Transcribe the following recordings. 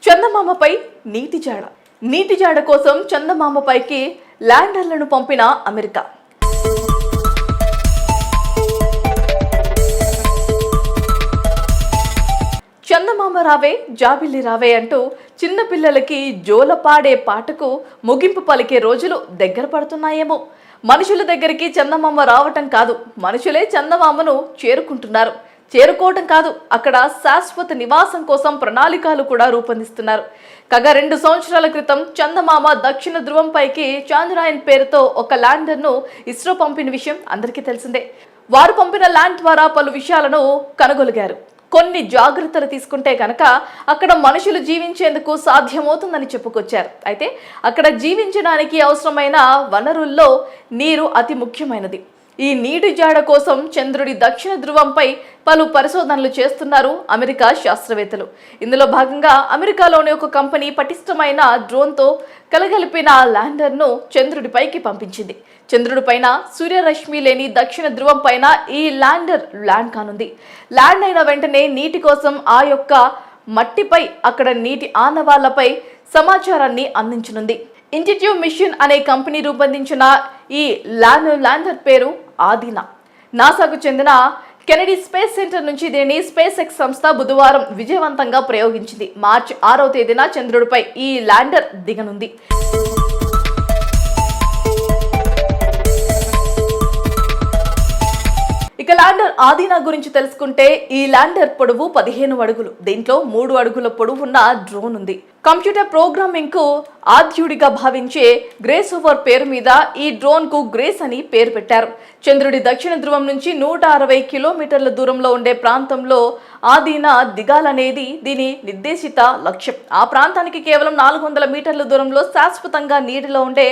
చందమామపై నీటి జాడ కోసం చందమామపైకి ల్యాండర్లను పంపిన అమెరికా. చందమామ రావే జాబిల్లి రావే అంటూ చిన్న పిల్లలకి జోలపాడే పాటకు ముగింపు పలికే రోజులు దగ్గర పడుతున్నాయేమో. మనుషుల దగ్గరికి చందమామ రావటం కాదు, మనుషులే చందమామను చేరుకోవటం కాదు, అక్కడ శాశ్వత నివాసం కోసం ప్రణాళికలు కూడా రూపొందిస్తున్నారు. కాగా 2 సంవత్సరాల క్రితం చందమామ దక్షిణ ధృవంపైకి చాంద్రాయన్ పేరుతో ఒక ల్యాండర్ను ఇస్రో పంపిన విషయం అందరికీ తెలిసిందే. వారు పంపిన ల్యాండ్ ద్వారా పలు విషయాలను కనుగొలిగారు. కొన్ని జాగ్రత్తలు తీసుకుంటే కనుక అక్కడ మనుషులు జీవించేందుకు సాధ్యమవుతుందని చెప్పుకొచ్చారు. అయితే అక్కడ జీవించడానికి అవసరమైన వనరుల్లో నీరు అతి ముఖ్యమైనది. ఈ నీటి జాడ కోసం చంద్రుడి దక్షిణ ధృవంపై పలు పరిశోధనలు చేస్తున్నారు అమెరికా శాస్త్రవేత్తలు. ఇందులో భాగంగా అమెరికాలోని ఒక కంపెనీ పటిష్టమైన డ్రోన్తో కలగలిపిన ల్యాండర్ను చంద్రుడిపైకి పంపించింది. చంద్రుడిపైన సూర్యరశ్మి లేని దక్షిణ ధృవం పైన ఈ ల్యాండర్ ల్యాండ్ కానుంది. ల్యాండ్ అయిన వెంటనే నీటి కోసం ఆ యొక్క మట్టిపై అక్కడ నీటి ఆనవాళ్లపై సమాచారాన్ని అందించనుంది. ఇంటిట్యూవ్ మిషన్ అనే కంపెనీ రూపొందించిన ఈ ల్యాండర్ పేరు ఆదినా. నాసాకు చెందిన కెనడీ స్పేస్ సెంటర్ నుంచి దీనిని స్పేస్ ఎక్స్ సంస్థ బుధవారం విజయవంతంగా ప్రయోగించింది. మార్చి 6వ తేదీన చంద్రుడిపై ఈ ల్యాండర్ దిగనుంది. ఇక ల్యాండర్ ఆదినా గురించి తెలుసుకుంటే ఈ ల్యాండర్ పొడవు 15 అడుగులు. దీంట్లో 3 అడుగుల పొడవున్న డ్రోన్ ఉంది. కంప్యూటర్ ప్రోగ్రామింగ్ కు ఆద్యుడిగా భావించే గ్రేస్ ఓవర్ పేరు మీద ఈ డ్రోన్ కు గ్రేస్ అని పేరు పెట్టారు. చంద్రుడి దక్షిణ ధృవం నుంచి 160 కిలోమీటర్ల దూరంలో ఉండే ప్రాంతంలో ఆదినా దిగాలనేది దీని నిర్దేశిత లక్ష్యం. ఆ ప్రాంతానికి కేవలం 400 మీటర్ల దూరంలో శాశ్వతంగా నీటిలో ఉండే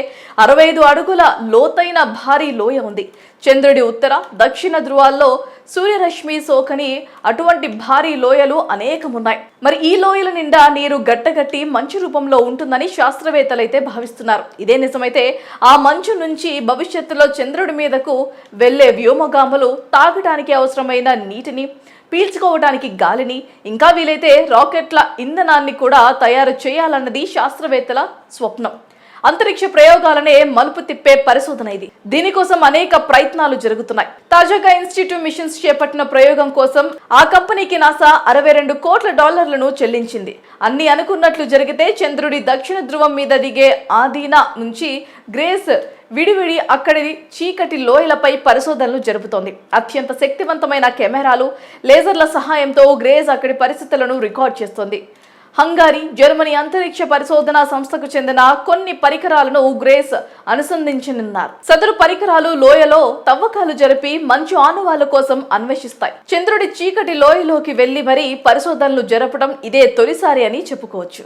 65 అడుగుల లోతైన భారీ లోయ ఉంది. చంద్రుడి ఉత్తర దక్షిణ ధృవాల్లో సూర్యరశ్మి సోకని అటువంటి భారీ లోయలు అనేకమున్నాయి. మరి ఈ లోయల నిండా నీరు గట్టగట్టి మంచు రూపంలో ఉంటుందని శాస్త్రవేత్తలైతే భావిస్తున్నారు. ఇదే నిజమైతే ఆ మంచు నుంచి భవిష్యత్తులో చంద్రుడి మీదకు వెళ్లే వ్యోమగాములు తాగడానికి అవసరమైన నీటిని, పీల్చుకోవడానికి గాలిని, ఇంకా వీలైతే రాకెట్ల ఇంధనాన్ని కూడా తయారు చేయాలన్నది శాస్త్రవేత్తల స్వప్నం. అంతరిక్ష ప్రయోగాలనే మలుపు తిప్పే పరిశోధన ఇది. దీనికోసం అనేక ప్రయత్నాలు జరుగుతున్నాయి. తాజాగా ఇన్స్టిట్యూట్ మిషన్స్ చేపట్టిన ప్రయోగం కోసం ఆ కంపెనీకి నాసా $62 కోట్ల చెల్లించింది. అన్ని అనుకున్నట్లు జరిగితే చంద్రుడి దక్షిణ ధృవం మీద దిగే ఆదినా నుంచి గ్రేస్ విడివిడి అక్కడి చీకటి లోయలపై పరిశోధనలు జరుపుతోంది. అత్యంత శక్తివంతమైన కెమెరాలు, లేజర్ల సహాయంతో గ్రేస్ అక్కడి పరిస్థితులను రికార్డ్ చేస్తోంది. హంగరీ, జర్మనీ అంతరిక్ష పరిశోధన సంస్థకు చెందిన కొన్ని పరికరాలను గ్రేస్ అనుసంధించనున్నారు. సదరు పరికరాలు లోయలో తవ్వకాలు జరిపి మంచు ఆనవాళ్ల కోసం అన్వేషిస్తాయి. చంద్రుడి చీకటి లోయలోకి వెళ్లి మరీ పరిశోధనలు జరపడం ఇదే తొలిసారి అని చెప్పుకోవచ్చు.